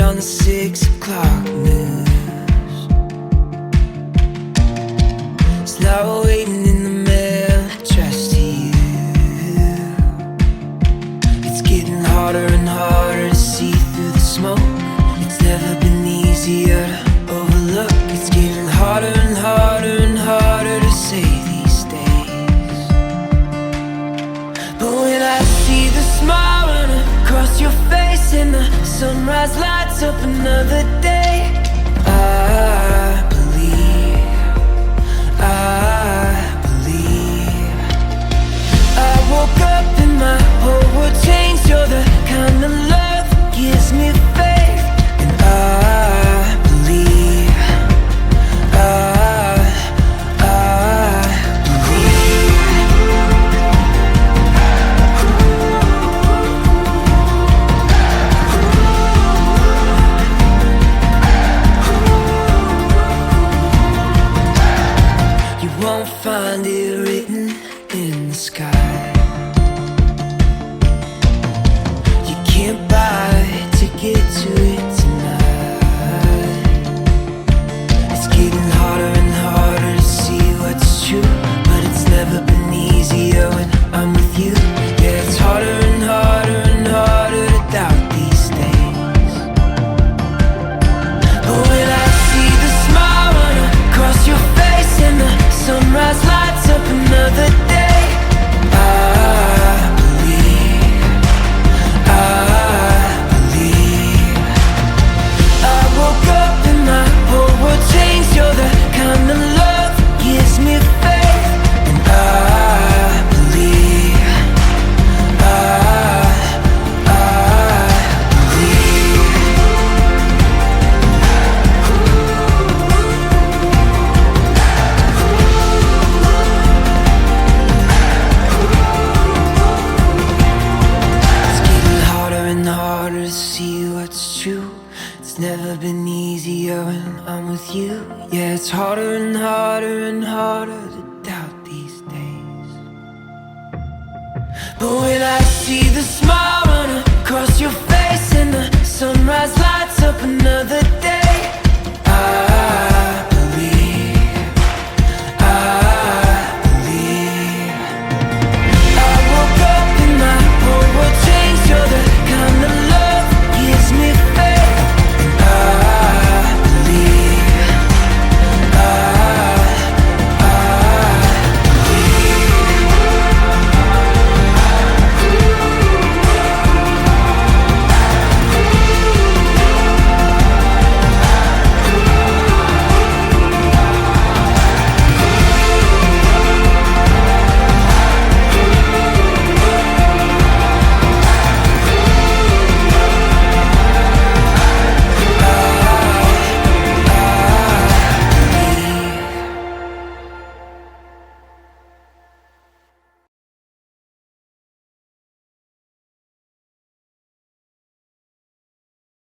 on the 6 o'clock news. It's now waiting in the mail, addressed to you. It's getting harder and harder to see through the smoke. It's never been easier to overlook. It's getting harder and harder and harder to say these days. But when I see the smile run across your face and the sunrise lights up another day, I believe, I believe. I woke up and my whole world changed. You're the kind of love that gives me faith. And I believe, I believe. You won't find it written in the sky. You can't buy a ticket to it tonight. It's getting harder and harder to see what's true, but it's never been easier when I'm with you. Yeah, it's harder and harder and harder to doubt these days. But when I see the smile run across your face and the sunrise lights up another day, I believe, I believe. I woke up and my whole world changed. You're the kind of love that gives me faith. And I believe, I believe. It's getting harder and harder to see what's true. It's never been easier when I'm with you. Yeah, it's harder and harder and harder to doubt these days. But when I see the smile run across your face and the sunrise lights up another